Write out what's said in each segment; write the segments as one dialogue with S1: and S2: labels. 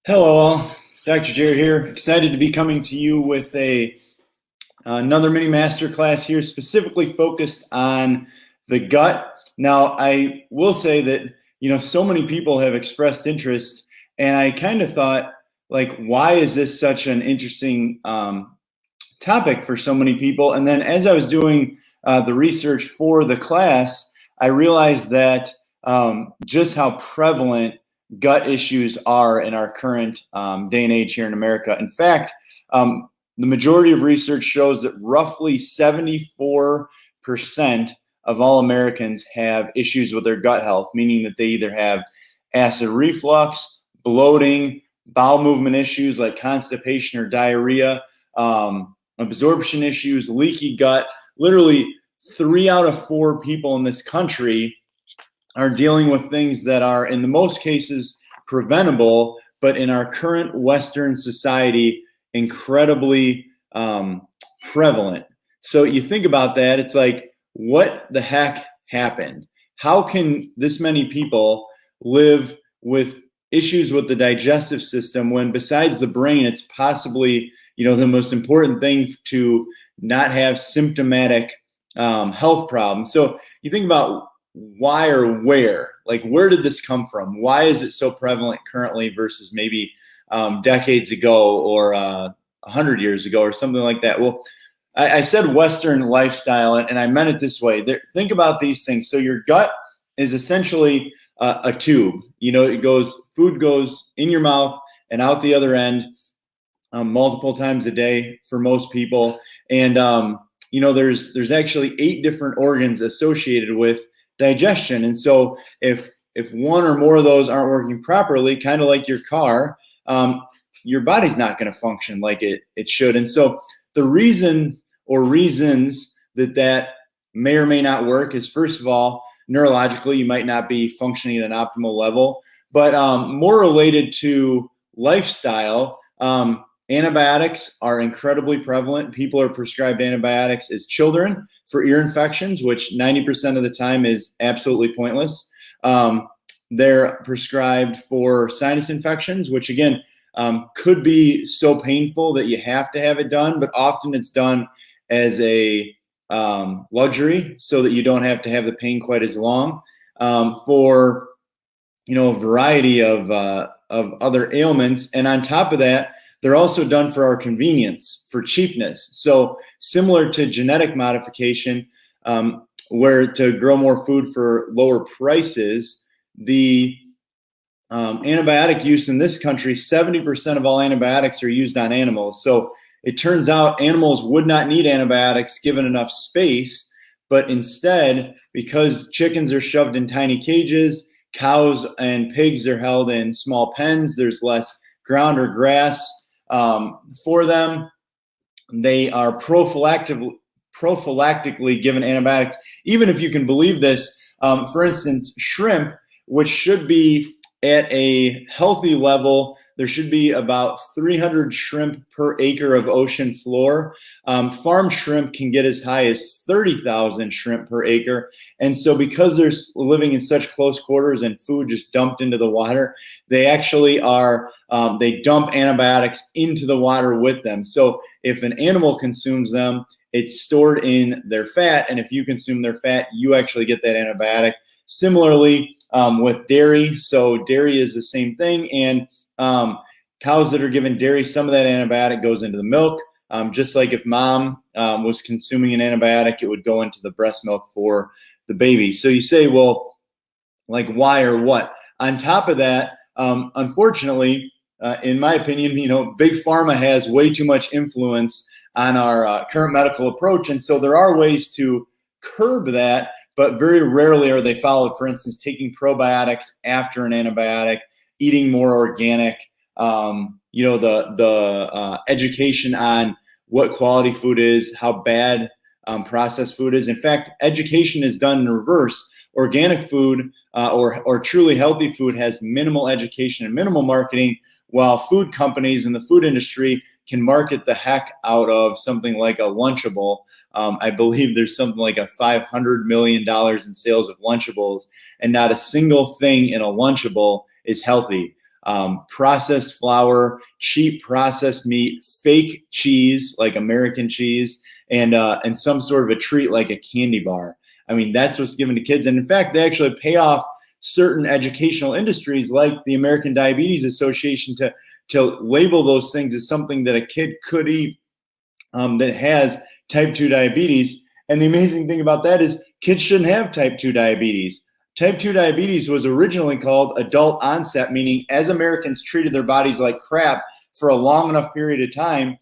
S1: Hello all, Dr. Jared here. Excited to be coming to you with another mini masterclass here, specifically focused on the gut. Now, I will say that, so many people have expressed interest, and I kind of thought, like, why is this such an interesting topic for so many people? And then as I was doing the research for the class, I realized that just how prevalent gut issues are in our current day and age here in America. In fact, the majority of research shows that roughly 74% of all Americans have issues with their gut health, meaning that they either have acid reflux, bloating, bowel movement issues like constipation or diarrhea, absorption issues, leaky gut. Literally 3 out of 4 people in this country are dealing with things that are, in the most cases, preventable, but in our current Western society, incredibly prevalent. So you think about that, it's like, what the heck happened? How can this many people live with issues with the digestive system when, besides the brain, it's possibly, the most important thing to not have symptomatic health problems? So you think about why or where did this come from? Why is it so prevalent currently versus maybe decades ago or 100 years ago or something like that? Well, I said Western lifestyle, and I meant it this way. Think about these things. So your gut is essentially a tube. Food goes in your mouth and out the other end multiple times a day for most people. And there's actually 8 different organs associated with digestion. And so if one or more of those aren't working properly, kind of like your car, your body's not going to function like it should. And so the reason or reasons that may or may not work is, first of all, neurologically, you might not be functioning at an optimal level, but more related to lifestyle. Antibiotics are incredibly prevalent. People are prescribed antibiotics as children for ear infections, which 90% of the time is absolutely pointless. They're prescribed for sinus infections, which again, could be so painful that you have to have it done, but often it's done as a luxury so that you don't have to have the pain quite as long. For a variety of other ailments. And on top of that, they're also done for our convenience, for cheapness. So similar to genetic modification, where to grow more food for lower prices, the antibiotic use in this country, 70% of all antibiotics are used on animals. So it turns out animals would not need antibiotics given enough space, but instead, because chickens are shoved in tiny cages, cows and pigs are held in small pens, there's less ground or grass for them. They are prophylactically given antibiotics, even if you can believe this. For instance, shrimp, which should be at a healthy level, there should be about 300 shrimp per acre of ocean floor. Farm shrimp can get as high as 30,000 shrimp per acre. And so because they're living in such close quarters and food just dumped into the water, they actually they dump antibiotics into the water with them. So if an animal consumes them, it's stored in their fat. And if you consume their fat, you actually get that antibiotic. Similarly, with dairy. So dairy is the same thing. And cows that are given dairy, some of that antibiotic goes into the milk. Just like if mom was consuming an antibiotic, it would go into the breast milk for the baby. So you say, well, like, why or what? On top of that, unfortunately, in my opinion, big pharma has way too much influence on our current medical approach. And so there are ways to curb that, but very rarely are they followed. For instance, taking probiotics after an antibiotic, eating more organic, the education on what quality food is, how bad processed food is. In fact, education is done in reverse. Organic food or truly healthy food has minimal education and minimal marketing, while food companies and the food industry can market the heck out of something like a Lunchable. I believe there's something like a $500 million in sales of Lunchables, and not a single thing in a Lunchable is healthy. processed flour, cheap processed meat, fake cheese like American cheese, and some sort of a treat like a candy bar. I mean, that's what's given to kids. And in fact, they actually pay off certain educational industries like the American Diabetes Association to label those things as something that a kid could eat that has type 2 diabetes. And the amazing thing about that is kids shouldn't have type 2 diabetes. Type 2 diabetes was originally called adult onset, meaning as Americans treated their bodies like crap for a long enough period of time,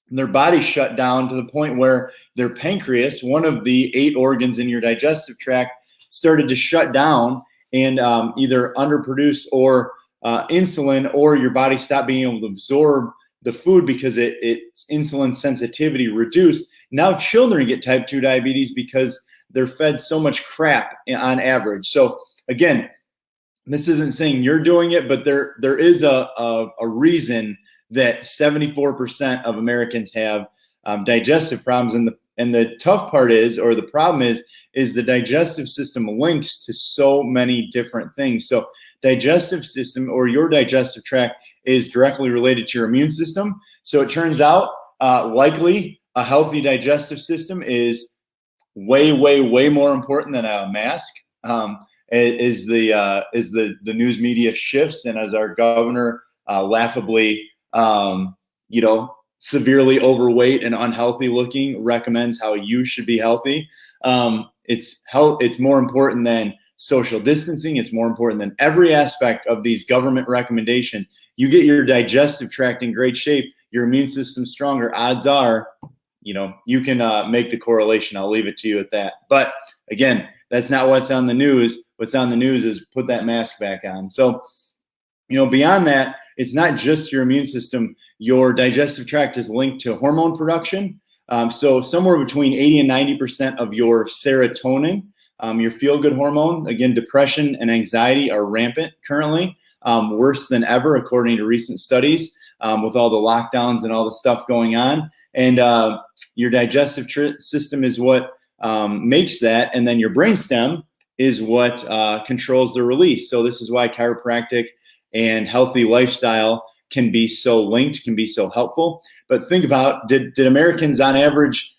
S1: their body shut down to the point where their pancreas, one of the 8 organs in your digestive tract, started to shut down and either underproduce or insulin, or your body stopped being able to absorb the food because its insulin sensitivity reduced. Now children get type 2 diabetes because they're fed so much crap on average. So again, this isn't saying you're doing it, but there is a reason that 74% of Americans have digestive problems. And the tough part is, or the problem is the digestive system links to so many different things. So digestive system, or your digestive tract, is directly related to your immune system. So it turns out likely a healthy digestive system is way, way, way more important than a mask. Is the news media shifts, and as our governor laughably, severely overweight and unhealthy looking, recommends how you should be healthy. It's more important than social distancing. It's more important than every aspect of these government recommendations. You get your digestive tract in great shape, your immune system stronger, odds are, you can make the correlation. I'll leave it to you at that. But again, that's not what's on the news. What's on the news is put that mask back on. So, beyond that, it's not just your immune system. Your digestive tract is linked to hormone production. So somewhere between 80 and 90% of your serotonin, your feel-good hormone, again, depression and anxiety are rampant currently, worse than ever, according to recent studies, with all the lockdowns and all the stuff going on. And your digestive system is what makes that. And then your brainstem is what controls the release. So this is why chiropractic and healthy lifestyle can be so linked, can be so helpful. But think about, did Americans on average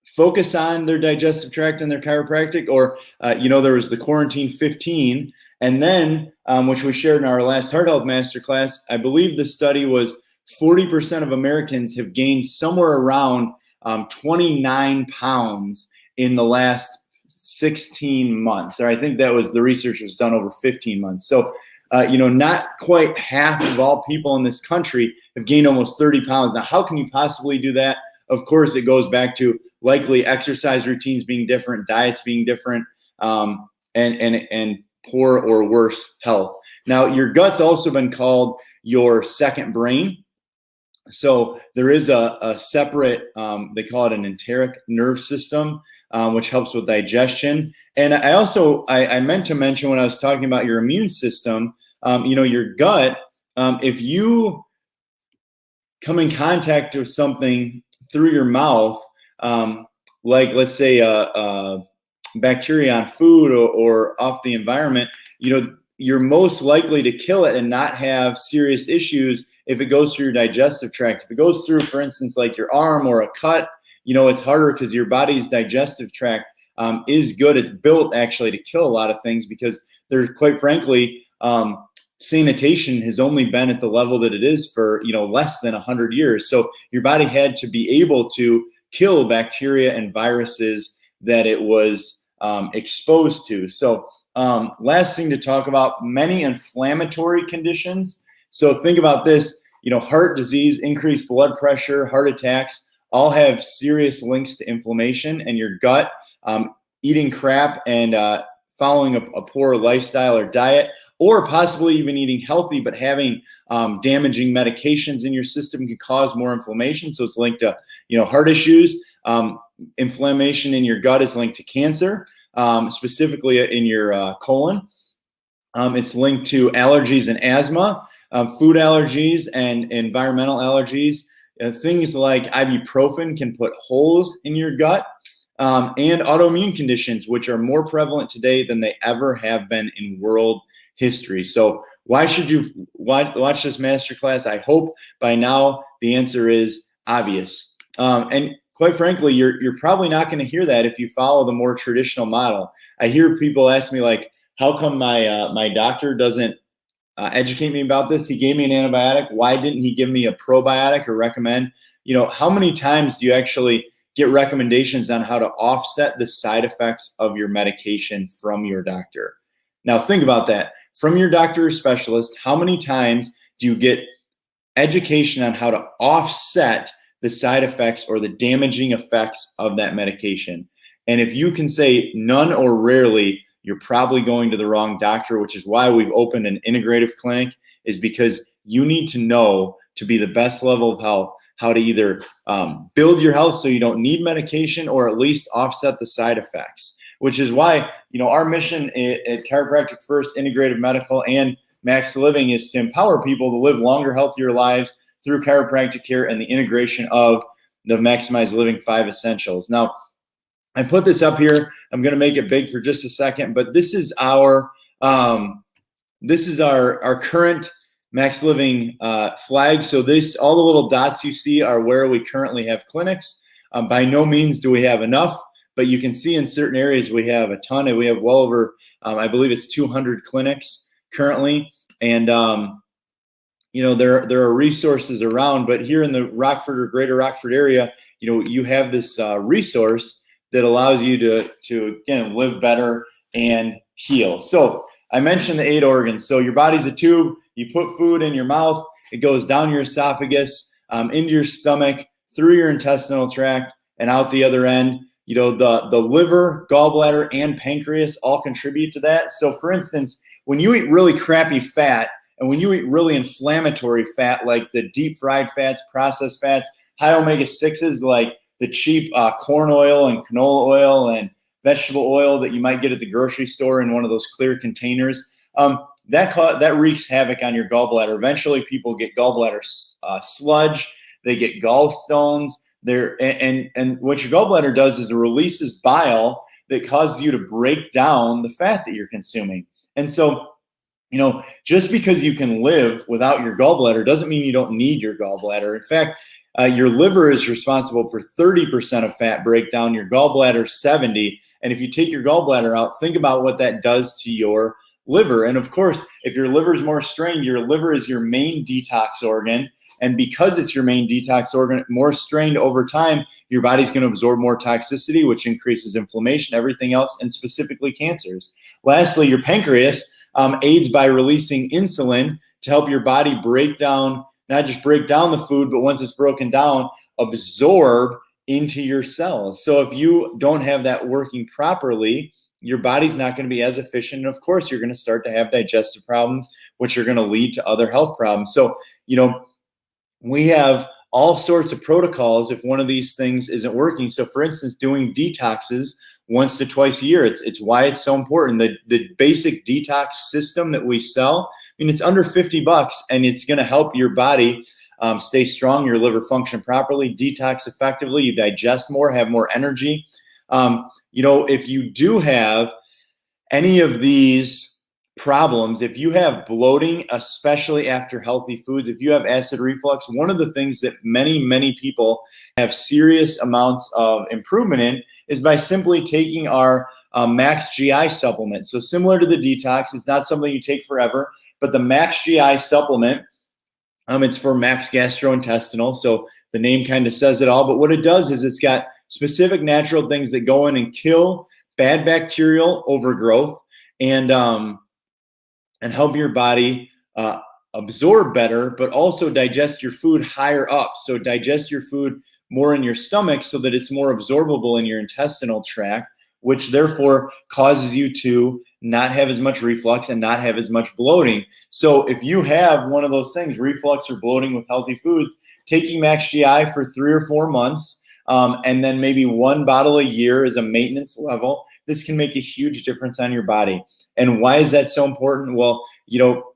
S1: focus on their digestive tract and their chiropractic? Or, there was the quarantine 15, and then, which we shared in our last Heart Health Masterclass, I believe the study was 40% of Americans have gained somewhere around 29 pounds in the last 16 months. Or I think that was, the research was done over 15 months. So, not quite half of all people in this country have gained almost 30 pounds. Now, how can you possibly do that? Of course, it goes back to likely exercise routines being different, diets being different, and poor or worse health. Now, your gut's also been called your second brain. So there is a separate, they call it an enteric nerve system, which helps with digestion. And I meant to mention when I was talking about your immune system, your gut, if you come in contact with something through your mouth, like let's say bacteria on food or off the environment, you're most likely to kill it and not have serious issues if it goes through your digestive tract. If it goes through, for instance, like your arm or a cut, it's harder because your body's digestive tract is good. It's built actually to kill a lot of things because there's, quite frankly, sanitation has only been at the level that it is for, less than 100 years. So your body had to be able to kill bacteria and viruses that it was exposed to. So last thing to talk about, many inflammatory conditions. So think about this, heart disease, increased blood pressure, heart attacks, all have serious links to inflammation. And your gut, eating crap and following a poor lifestyle or diet, or possibly even eating healthy but having damaging medications in your system can cause more inflammation. So it's linked to, heart issues. Inflammation in your gut is linked to cancer, specifically in your colon. It's linked to allergies and asthma, food allergies and environmental allergies. Things like ibuprofen can put holes in your gut, and autoimmune conditions, which are more prevalent today than they ever have been in world history. So why should you watch this masterclass? I hope by now the answer is obvious. And quite frankly, you're probably not going to hear that if you follow the more traditional model. I hear people ask me like, how come my doctor doesn't educate me about this? He gave me an antibiotic. Why didn't he give me a probiotic or recommend? How many times do you actually get recommendations on how to offset the side effects of your medication from your doctor? Now think about that. From your doctor or specialist, how many times do you get education on how to offset the side effects or the damaging effects of that medication? And if you can say none or rarely, you're probably going to the wrong doctor, which is why we've opened an integrative clinic, is because you need to know, to be the best level of health, how to either build your health so you don't need medication, or at least offset the side effects, which is why, our mission at Chiropractic First, Integrative Medical, and Max Living is to empower people to live longer, healthier lives through chiropractic care and the integration of the Maximize Living 5 Essentials. Now, I put this up here. I'm going to make it big for just a second, but this is our current Max Living flag. So all the little dots you see are where we currently have clinics. By no means do we have enough, but you can see in certain areas we have a ton, and we have well over, I believe it's 200 clinics currently. And there are resources around, but here in the Rockford or Greater Rockford area, you have this resource that allows you to again live better and heal. So I mentioned the 8 organs. So your body's a tube. You put food in your mouth, it goes down your esophagus, into your stomach, through your intestinal tract, and out the other end. The liver, gallbladder, and pancreas all contribute to that. So for instance, when you eat really crappy fat, and when you eat really inflammatory fat, like the deep fried fats, processed fats, high omega-6s, like the cheap corn oil and canola oil and vegetable oil that you might get at the grocery store in one of those clear containers, that wreaks havoc on your gallbladder. Eventually, people get gallbladder sludge. They get gallstones. And what your gallbladder does is it releases bile that causes you to break down the fat that you're consuming. And so, just because you can live without your gallbladder doesn't mean you don't need your gallbladder. In fact, your liver is responsible for 30% of fat breakdown, your gallbladder 70%. And if you take your gallbladder out, think about what that does to your liver. And of course, if your liver is more strained, your liver is your main detox organ. And because it's your main detox organ, more strained over time, your body's going to absorb more toxicity, which increases inflammation, everything else, and specifically cancers. Lastly, your pancreas aids by releasing insulin to help your body break down, not just break down the food, but once it's broken down, absorb into your cells. So if you don't have that working properly, your body's not going to be as efficient. And of course, you're going to start to have digestive problems, which are going to lead to other health problems. So, we have all sorts of protocols if one of these things isn't working. So for instance, doing detoxes once to twice a year, it's why it's so important. The basic detox system that we sell, it's under $50, and it's going to help your body stay strong, your liver function properly, detox effectively, you digest more, have more energy. If you do have any of these problems, if you have bloating, especially after healthy foods, if you have acid reflux, one of the things that many people have serious amounts of improvement in is by simply taking our Max GI supplement. So similar to the detox, it's not something you take forever, but the Max GI supplement, it's for max gastrointestinal. So the name kind of says it all, but what it does is it's got specific natural things that go in and kill bad bacterial overgrowth and help your body absorb better, but also digest your food higher up. So digest your food more in your stomach so that it's more absorbable in your intestinal tract, which therefore causes you to not have as much reflux and not have as much bloating. So if you have one of those things, reflux or bloating with healthy foods, taking Max GI for 3 or 4 months, and then maybe 1 bottle a year as a maintenance level, this can make a huge difference on your body. And why is that so important? Well,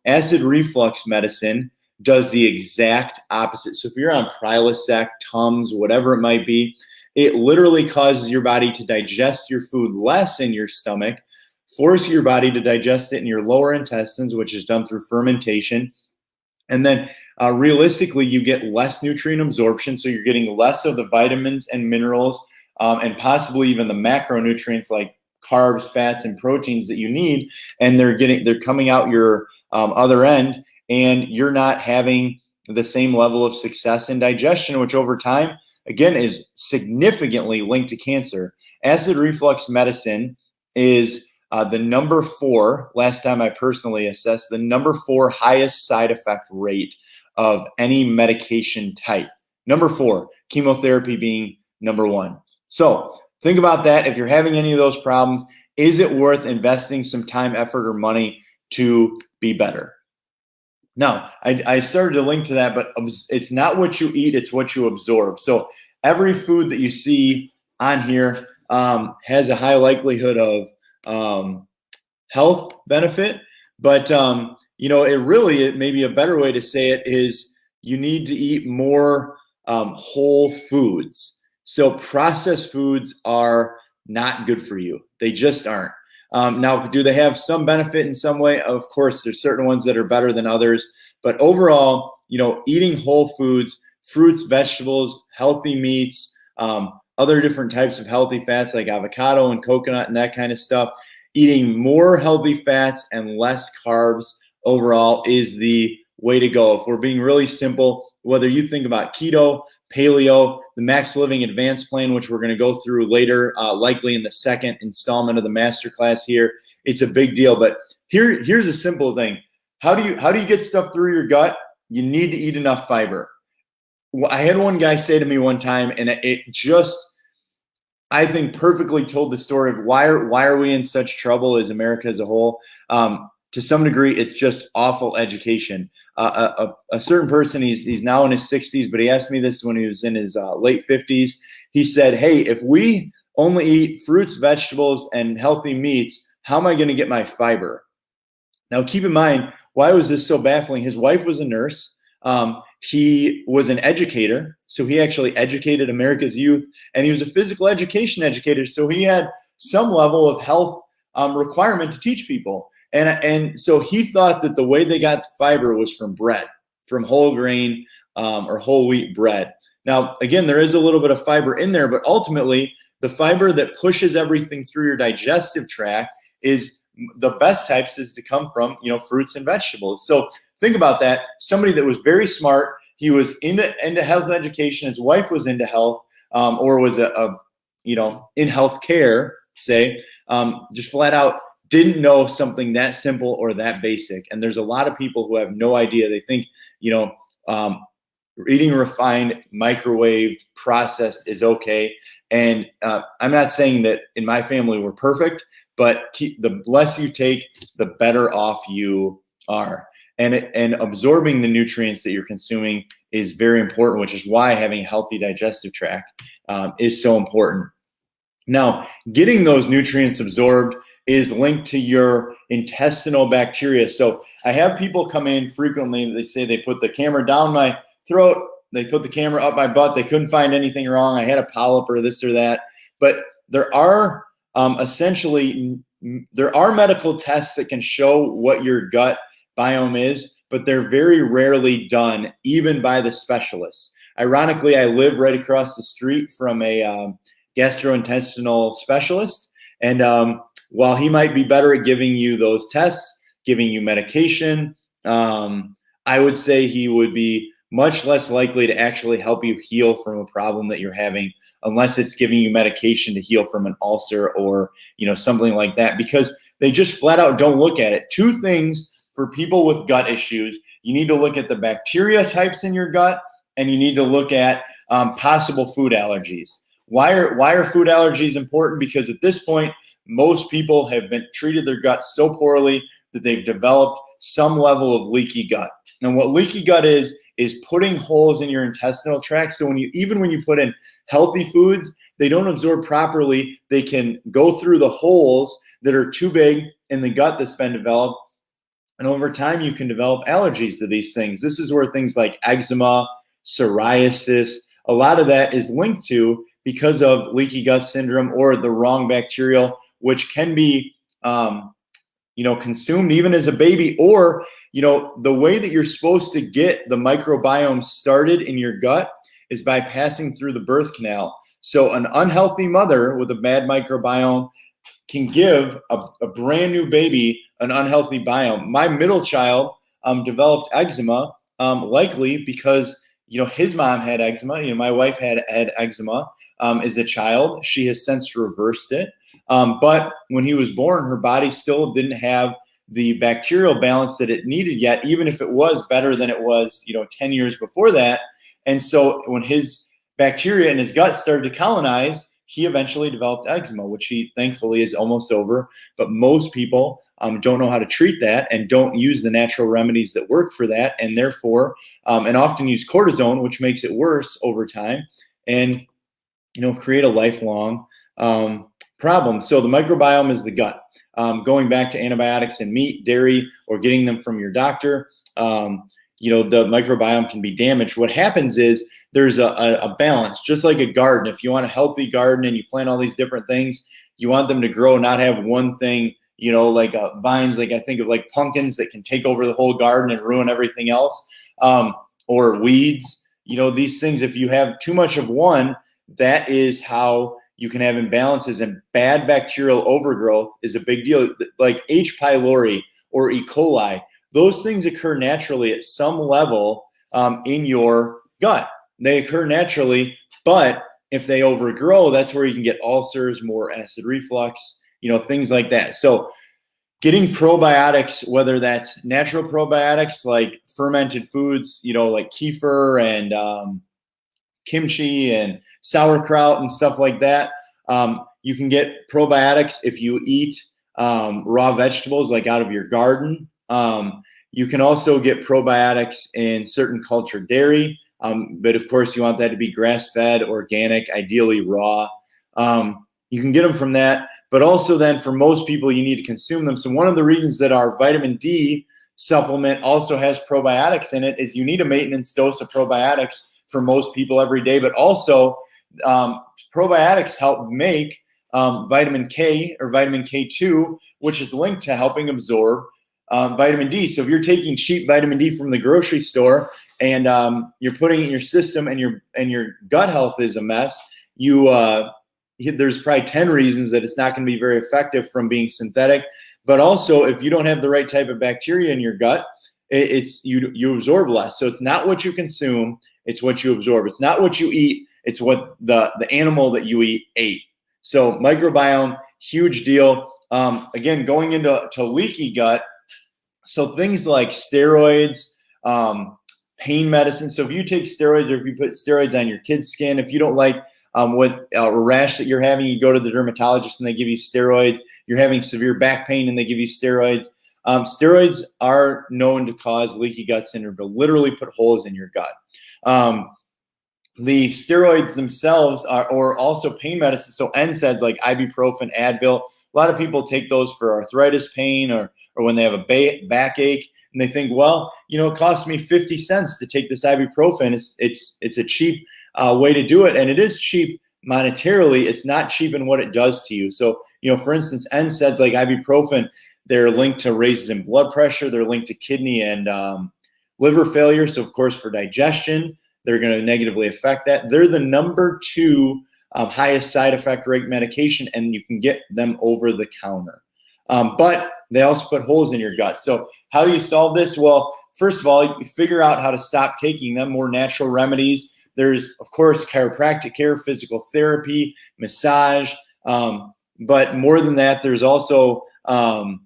S1: acid reflux medicine does the exact opposite. So if you're on Prilosec, Tums, whatever it might be, it literally causes your body to digest your food less in your stomach, force your body to digest it in your lower intestines, which is done through fermentation. And then realistically, you get less nutrient absorption. So you're getting less of the vitamins and minerals and possibly even the macronutrients like carbs, fats, and proteins that you need. And they're coming out your other end, and you're not having the same level of success in digestion, which over time, again, is significantly linked to cancer. Acid reflux medicine is the number 4, last time I personally assessed, the number 4 highest side effect rate of any medication type. Number 4, chemotherapy being number 1. So think about that. If you're having any of those problems, is it worth investing some time, effort, or money to be better? Now, I started to link to that, but it's not what you eat, it's what you absorb. So every food that you see on here has a high likelihood of health benefit, but it maybe a better way to say it is you need to eat more whole foods. So processed foods are not good for you. They just aren't. Now, do they have some benefit in some way? Of course, there's certain ones that are better than others, but overall, eating whole foods, fruits, vegetables, healthy meats, other different types of healthy fats like avocado and coconut and that kind of stuff, eating more healthy fats and less carbs overall is the way to go. If we're being really simple, whether you think about keto, paleo, the Max Living Advanced Plan, which we're going to go through later, likely in the second installment of the masterclass here, it's a big deal. But here's a simple thing. How do you get stuff through your gut? You need to eat enough fiber. I had one guy say to me one time, and it just, I think, perfectly told the story of why are we in such trouble as America as a whole. To some degree, it's just awful education. A certain person, he's now in his 60s, but he asked me this when he was in his late 50s. He said, hey, if we only eat fruits, vegetables, and healthy meats, how am I going to get my fiber? Now, keep in mind, why was this so baffling? His wife was a nurse. He was an educator, so he actually educated America's youth, and he was a physical education educator, so he had some level of health requirement to teach people. And so he thought that the way they got fiber was from bread, from whole grain or whole wheat bread. Now, again, there is a little bit of fiber in there, but ultimately the fiber that pushes everything through your digestive tract is the best types is to come from, fruits and vegetables. So think about that. Somebody that was very smart, he was into health education. His wife was into health or was in healthcare, say, just flat out didn't know something that simple or that basic. And there's a lot of people who have no idea. They think, eating refined, microwaved, processed is okay. And I'm not saying that in my family we're perfect, but the less you take, the better off you are. And absorbing the nutrients that you're consuming is very important, which is why having a healthy digestive tract is so important. Now, getting those nutrients absorbed is linked to your intestinal bacteria. So I have people come in frequently, they say they put the camera down my throat, they put the camera up my butt, they couldn't find anything wrong, I had a polyp or this or that. But there are there are medical tests that can show what your gut biome is, but they're very rarely done, even by the specialists. Ironically, I live right across the street from a gastrointestinal specialist. And while he might be better at giving you those tests, giving you medication, I would say he would be much less likely to actually help you heal from a problem that you're having, unless it's giving you medication to heal from an ulcer or, something like that, because they just flat out don't look at it. 2 things for people with gut issues: you need to look at the bacteria types in your gut, and you need to look at possible food allergies. Why are food allergies important? Because at this point, most people have been treated their gut so poorly that they've developed some level of leaky gut. And what leaky gut is putting holes in your intestinal tract. So when you put in healthy foods, they don't absorb properly. They can go through the holes that are too big in the gut that's been developed. And over time, you can develop allergies to these things. This is where things like eczema, psoriasis, a lot of that is linked to because of leaky gut syndrome or the wrong bacterial, which can be consumed even as a baby, or, the way that you're supposed to get the microbiome started in your gut is by passing through the birth canal. So an unhealthy mother with a bad microbiome can give a brand new baby an unhealthy biome. My middle child developed eczema, likely because his mom had eczema. My wife had eczema as a child. She has since reversed it. But when he was born, her body still didn't have the bacterial balance that it needed yet, even if it was better than it was 10 years before that. And so when his bacteria in his gut started to colonize, he eventually developed eczema, which he thankfully is almost over. But most people don't know how to treat that and don't use the natural remedies that work for that, and therefore, and often use cortisone, which makes it worse over time, and create a lifelong problem. So the microbiome is the gut. Going back to antibiotics in meat, dairy, or getting them from your doctor, the microbiome can be damaged. What happens is there's a balance, just like a garden. If you want a healthy garden and you plant all these different things, you want them to grow, not have one thing, like vines, like I think of like pumpkins that can take over the whole garden and ruin everything else, or weeds. These things, if you have too much of one, that is how you can have imbalances, and bad bacterial overgrowth is a big deal. Like H. pylori or E. coli, those things occur naturally at some level in your gut. They occur naturally, but if they overgrow, that's where you can get ulcers, more acid reflux, things like that. So getting probiotics, whether that's natural probiotics like fermented foods, like kefir and kimchi and sauerkraut and stuff like that. You can get probiotics if you eat raw vegetables like out of your garden. You can also get probiotics in certain cultured dairy, but of course you want that to be grass-fed, organic, ideally raw. You can get them from that, but also then for most people you need to consume them. So one of the reasons that our vitamin D supplement also has probiotics in it is you need a maintenance dose of probiotics for most people every day, but also probiotics help make vitamin K or vitamin K2, which is linked to helping absorb vitamin D. So if you're taking cheap vitamin D from the grocery store and you're putting it in your system and your gut health is a mess, there's probably 10 reasons that it's not going to be very effective from being synthetic. But also, if you don't have the right type of bacteria in your gut, you absorb less. So it's not what you consume, it's what you absorb. It's not what you eat, it's what the animal that you eat ate. So microbiome, huge deal. Again, going into leaky gut, so things like steroids, pain medicine. So if you take steroids, or if you put steroids on your kid's skin, if you don't like what a rash that you're having, you go to the dermatologist and they give you steroids. You're having severe back pain and they give you steroids. Steroids are known to cause leaky gut syndrome, to literally put holes in your gut. The steroids themselves or also pain medicine. So NSAIDs like ibuprofen, Advil. A lot of people take those for arthritis pain or when they have a backache, and they think, well, it costs me 50 cents to take this ibuprofen. It's a cheap way to do it, and it is cheap monetarily. It's not cheap in what it does to you. So, for instance, NSAIDs like ibuprofen, they're linked to raises in blood pressure. They're linked to kidney and liver failure. So, of course, for digestion, they're going to negatively affect that. They're the number 2 highest side effect rate medication, and you can get them over the counter. But they also put holes in your gut. So how do you solve this? Well, first of all, you figure out how to stop taking them, more natural remedies. There's, of course, chiropractic care, physical therapy, massage. But more than that, there's also, when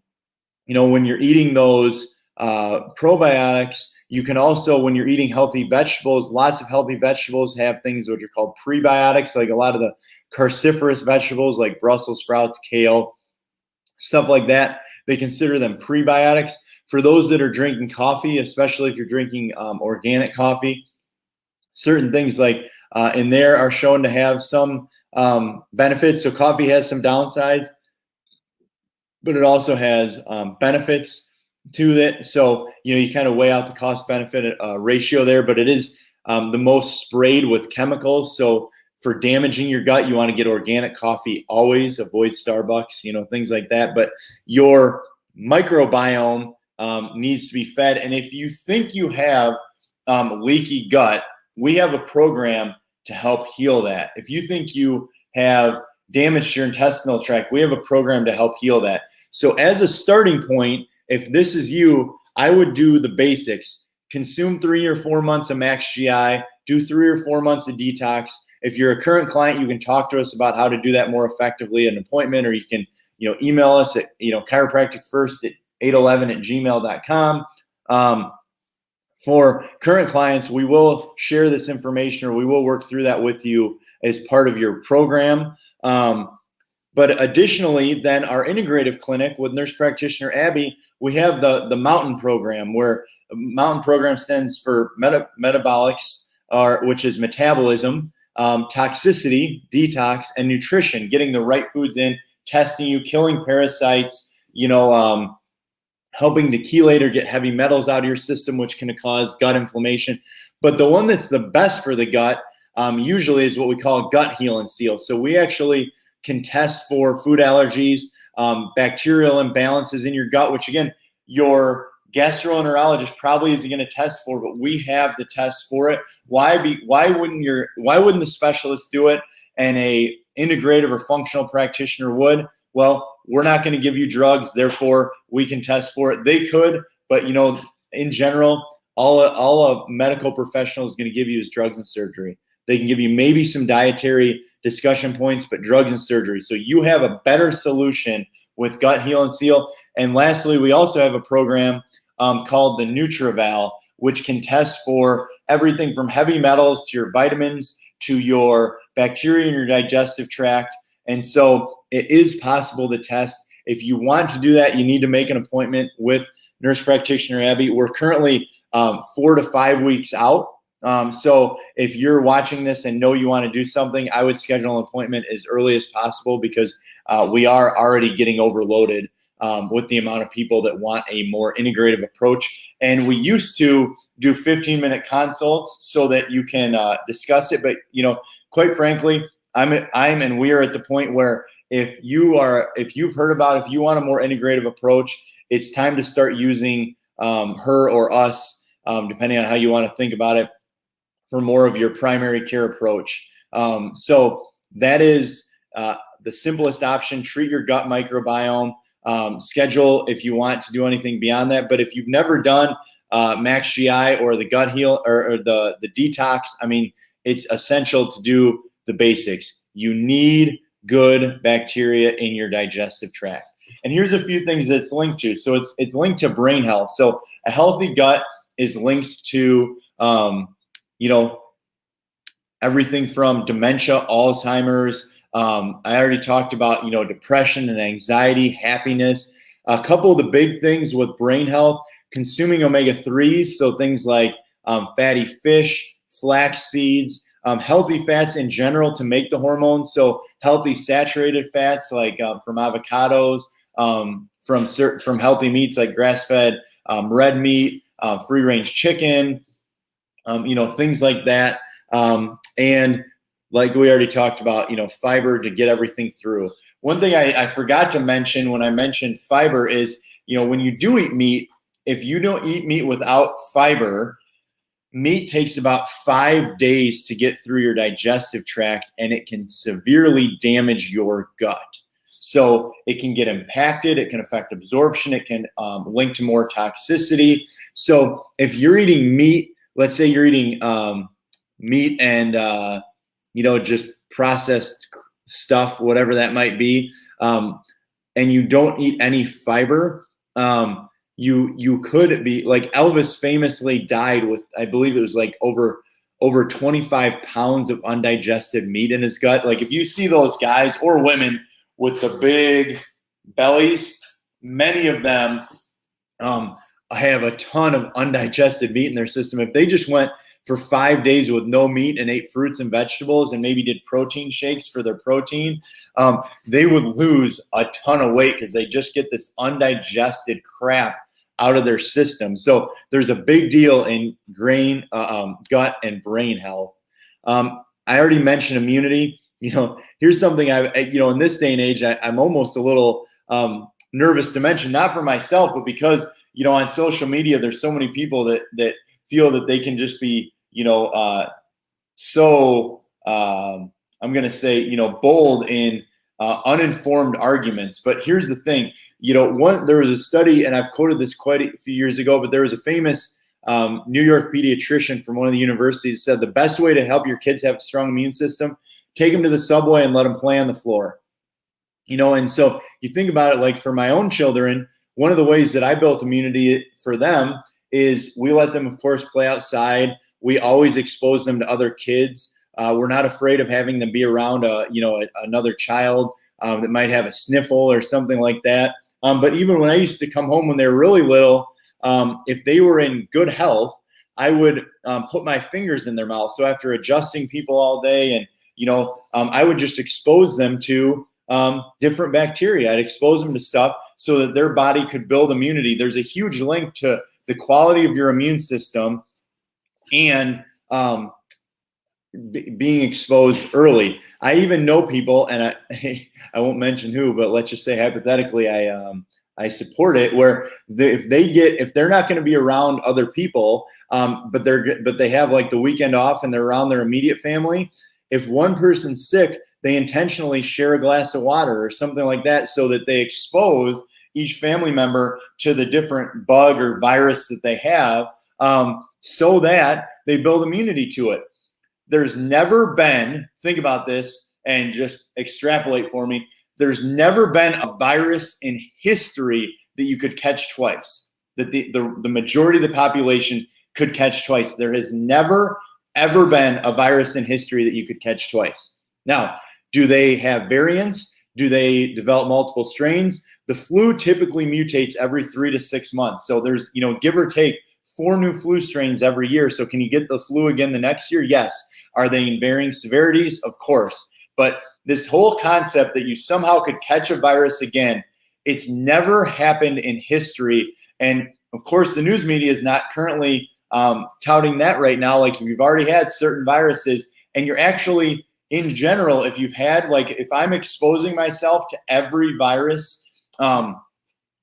S1: you're eating those probiotics, you can also, when you're eating healthy vegetables, lots of healthy vegetables have things which are called prebiotics, like a lot of the cruciferous vegetables like Brussels sprouts, kale, stuff like that. They consider them prebiotics. For those that are drinking coffee, especially if you're drinking organic coffee, certain things like in there are shown to have some benefits. So coffee has some downsides, but it also has benefits to it. So, you kind of weigh out the cost benefit ratio there, but it is the most sprayed with chemicals. So for damaging your gut, you want to get organic coffee always, avoid Starbucks, things like that. But your microbiome needs to be fed. And if you think you have leaky gut, we have a program to help heal that. If you think you have damaged your intestinal tract, we have a program to help heal that. So as a starting point, if this is you, I would do the basics. Consume 3 or 4 months of Max GI, do 3 or 4 months of detox. If you're a current client, you can talk to us about how to do that more effectively at an appointment, or you can, email us at, chiropracticfirst@811@gmail.com. For current clients, we will share this information, or we will work through that with you as part of your program. But additionally, then our integrative clinic with nurse practitioner Abby, we have the Mountain program, where Mountain program stands for metabolics, which is metabolism, toxicity, detox, and nutrition, getting the right foods in, testing you, killing parasites, helping to chelate or get heavy metals out of your system, which can cause gut inflammation. But the one that's the best for the gut usually is what we call gut heal and seal. So we actually can test for food allergies, bacterial imbalances in your gut, which again, your gastroenterologist probably isn't going to test for, but we have the test for it. Why wouldn't the specialist do it and a integrative or functional practitioner would? Well, we're not going to give you drugs, therefore we can test for it. They could, but in general, all a medical professional is going to give you is drugs and surgery. They can give you maybe some dietary discussion points, but drugs and surgery. So you have a better solution with Gut Heal and Seal. And lastly, we also have a program called the NutriVal, which can test for everything from heavy metals to your vitamins to your bacteria in your digestive tract. And so it is possible to test. If you want to do that, you need to make an appointment with nurse practitioner Abby. We're currently 4 to 5 weeks out. So if you're watching this and know you want to do something, I would schedule an appointment as early as possible, because we are already getting overloaded with the amount of people that want a more integrative approach. And we used to do 15-minute consults so that you can discuss it. But, quite frankly, and we are at the point where if you want a more integrative approach, it's time to start using her or us, depending on how you want to think about it, for more of your primary care approach. So that is the simplest option. Treat your gut microbiome. Schedule if you want to do anything beyond that. But if you've never done Max GI or the gut heal or the detox, it's essential to do the basics. You need good bacteria in your digestive tract. And here's a few things that's linked to. So it's linked to brain health. So a healthy gut is linked to everything from dementia, Alzheimer's. I already talked about, depression and anxiety, happiness. A couple of the big things with brain health, consuming omega-3s. So things like fatty fish, flax seeds, healthy fats in general to make the hormones. So healthy saturated fats like from avocados, from healthy meats like grass-fed red meat, free-range chicken, things like that. And like we already talked about, fiber to get everything through. One thing I forgot to mention when I mentioned fiber is, when you do eat meat, if you don't eat meat without fiber, meat takes about 5 days to get through your digestive tract, and it can severely damage your gut. So it can get impacted. It can affect absorption. It can link to more toxicity. So if you're eating meat, let's say you're eating meat and, just processed stuff, whatever that might be, and you don't eat any fiber, you could be like Elvis famously died with, I believe it was like over 25 pounds of undigested meat in his gut. Like if you see those guys or women with the big bellies, many of them have a ton of undigested meat in their system. If they just went for 5 days with no meat and ate fruits and vegetables and maybe did protein shakes for their protein, they would lose a ton of weight because they just get this undigested crap out of their system. So there's a big deal in gut and brain health. I already mentioned immunity. Here's something in this day and age, I'm almost a little nervous to mention, not for myself, but because, on social media, there's so many people that feel that they can just be, I'm going to say, bold in uninformed arguments. But here's the thing, there was a study, and I've quoted this quite a few years ago, but there was a famous New York pediatrician from one of the universities said the best way to help your kids have a strong immune system, take them to the subway and let them play on the floor. And so you think about it, like for my own children, one of the ways that I built immunity for them is we let them, of course, play outside. We always expose them to other kids. We're not afraid of having them be around another child that might have a sniffle or something like that. But even when I used to come home when they were really little, if they were in good health, I would put my fingers in their mouth. So after adjusting people all day, and I would just expose them to different bacteria. I'd expose them to stuff so that their body could build immunity. There's a huge link to the quality of your immune system and being exposed early. I even know people, and I won't mention who, but let's just say hypothetically, I support it, where if they're not going to be around other people, but they have like the weekend off and they're around their immediate family. If one person's sick, they intentionally share a glass of water or something like that, so that they expose each family member to the different bug or virus that they have, so that they build immunity to it. There's never been, think about this and just extrapolate for me, there's never been a virus in history that you could catch twice, that the majority of the population could catch twice. There has never, ever been a virus in history that you could catch twice. Now, do they have variants? Do they develop multiple strains? The flu typically mutates every 3 to 6 months. So there's, give or take 4 new flu strains every year. So can you get the flu again the next year? Yes. Are they in varying severities? Of course. But this whole concept that you somehow could catch a virus again, it's never happened in history. And of course, the news media is not currently touting that right now. Like, if you've already had certain viruses and you're actually, in general, if you've had, like, if I'm exposing myself to every virus,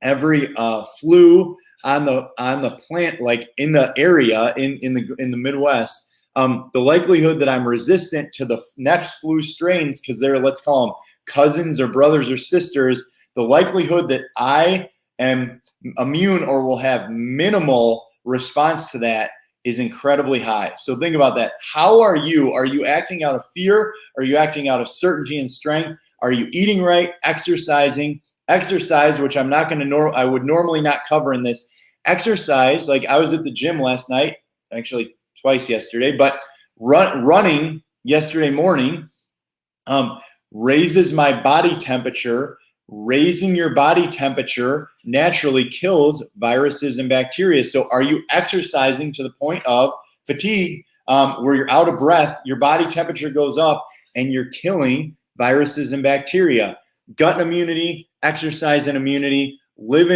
S1: every flu on the plant, like in the area in the Midwest, the likelihood that I'm resistant to the next flu strains, because they're, let's call them cousins or brothers or sisters, the likelihood that I am immune or will have minimal response to that is incredibly high. So think about that. How are you? Are you acting out of fear? Are you acting out of certainty and strength? Are you eating right, exercising? Exercise, which I'm not going to I would normally not cover in this. Exercise, like I was at the gym last night, actually twice yesterday, but running yesterday morning raises my body temperature. Raising your body temperature naturally kills viruses and bacteria. So are you exercising to the point of fatigue, where you're out of breath, your body temperature goes up, and you're killing viruses and bacteria? Gut immunity, exercise and immunity, live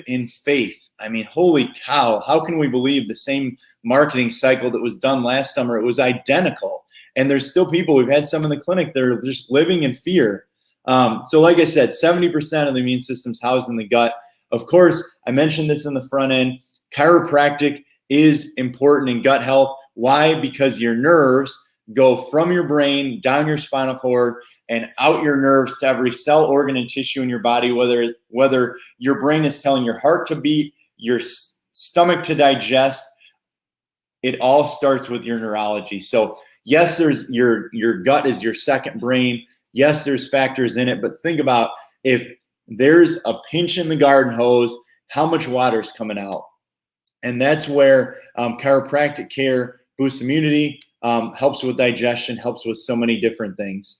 S1: in faith. I mean, holy cow, how can we believe the same marketing cycle that was done last summer? It was identical. And there's still people, we've had some in the clinic, that are just living in fear. So like I said, 70% of the immune system is housed in the gut. Of course, I mentioned this in the front end. Chiropractic is important in gut health. Why? Because your nerves go from your brain down your spinal cord and out your nerves to every cell, organ, and tissue in your body, whether your brain is telling your heart to beat, your stomach to digest. It all starts with your neurology. So yes, there's your gut is your second brain. Yes, there's factors in it, but think about, if there's a pinch in the garden hose, how much water is coming out? And that's where chiropractic care boosts immunity, helps with digestion, helps with so many different things.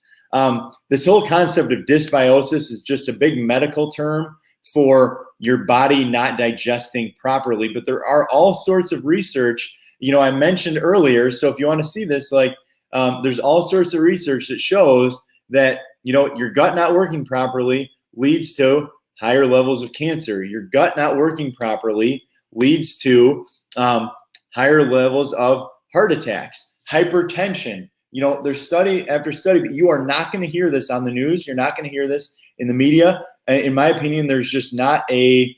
S1: This whole concept of dysbiosis is just a big medical term for your body not digesting properly, but there are all sorts of research, I mentioned earlier. So if you want to see this, like, there's all sorts of research that shows that, your gut not working properly leads to higher levels of cancer. Your gut not working properly leads to higher levels of heart attacks, hypertension. there's study after study, but you are not going to hear this on the news. You're not going to hear this in the media. In my opinion, there's just not a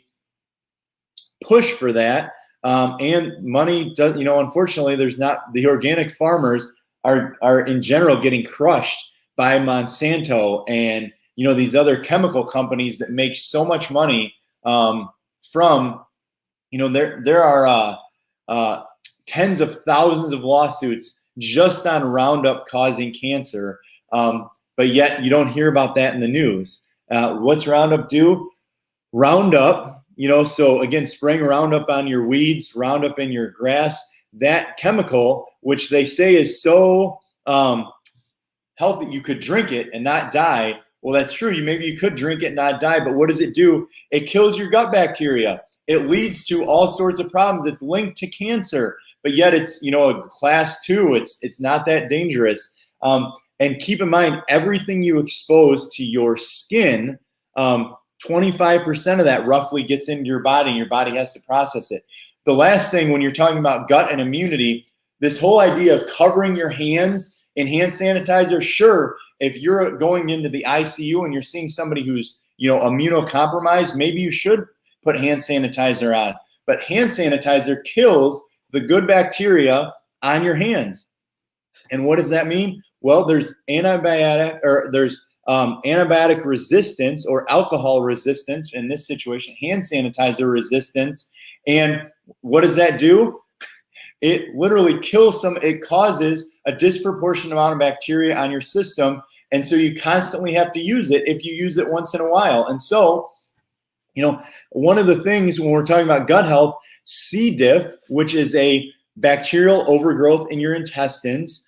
S1: push for that. And money does, unfortunately, there's not, the organic farmers are in general getting crushed by Monsanto and, these other chemical companies that make so much money from, there are tens of thousands of lawsuits just on Roundup causing cancer. But yet you don't hear about that in the news. What's Roundup do? Roundup, so again, spraying Roundup on your weeds, Roundup in your grass, that chemical, which they say is so healthy, you could drink it and not die. Well, that's true. Maybe you could drink it and not die, but what does it do? It kills your gut bacteria. It leads to all sorts of problems. It's linked to cancer, but yet it's, a class 2. It's not that dangerous. And keep in mind, everything you expose to your skin, 25% of that roughly gets into your body, and your body has to process it. The last thing, when you're talking about gut and immunity, this whole idea of covering your hands in hand sanitizer, sure, if you're going into the ICU and you're seeing somebody who's, immunocompromised, maybe you should put hand sanitizer on. But hand sanitizer kills the good bacteria on your hands. And what does that mean? Well, there's antibiotic resistance or alcohol resistance in this situation, hand sanitizer resistance. And what does that do? It literally kills it causes a disproportionate amount of bacteria on your system. And so you constantly have to use it if you use it once in a while. And so, one of the things when we're talking about gut health, C. diff, which is a bacterial overgrowth in your intestines,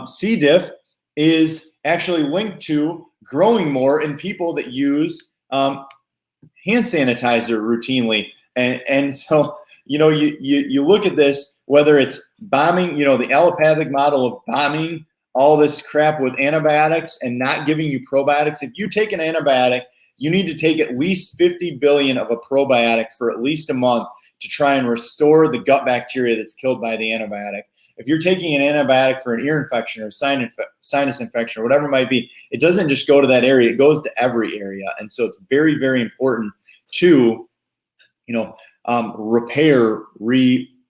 S1: C. diff is actually linked to growing more in people that use hand sanitizer routinely. And so, you look at this, whether it's bombing, the allopathic model of bombing all this crap with antibiotics and not giving you probiotics. If you take an antibiotic, you need to take at least 50 billion of a probiotic for at least a month to try and restore the gut bacteria that's killed by the antibiotic. If you're taking an antibiotic for an ear infection or sinus infection or whatever it might be, it doesn't just go to that area, it goes to every area. And so it's very, very important to, repair,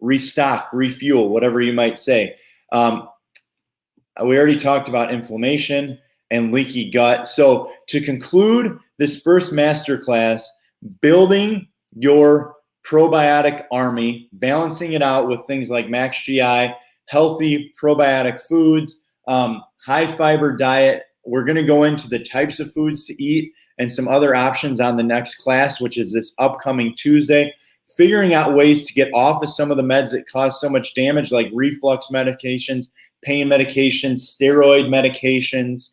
S1: restock, refuel, whatever you might say. We already talked about inflammation and leaky gut. So to conclude this first masterclass, building your probiotic army, balancing it out with things like Max GI, healthy probiotic foods, high fiber diet. We're going to go into the types of foods to eat and some other options on the next class, which is this upcoming Tuesday. Figuring out ways to get off of some of the meds that cause so much damage, like reflux medications, pain medications, steroid medications.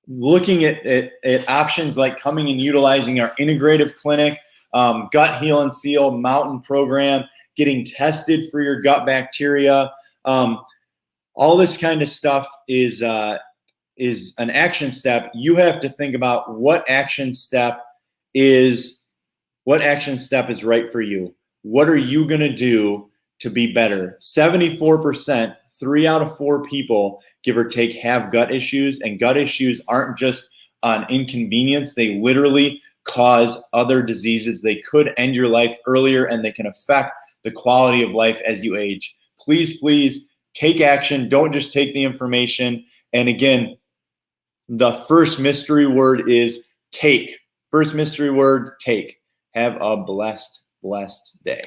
S1: Looking at options like coming and utilizing our integrative clinic, Gut Heal and Seal Mountain program, getting tested for your gut bacteria. All this kind of stuff is an action step. You have to think about what action step is right for you. What are you going to do to be better? 74%, 3 out of 4 people, give or take, have gut issues, and gut issues aren't just an inconvenience. They literally cause other diseases. They could end your life earlier, and they can affect the quality of life as you age. Please, please take action. Don't just take the information. And again, the first mystery word is take. First mystery word, take. Have a blessed day.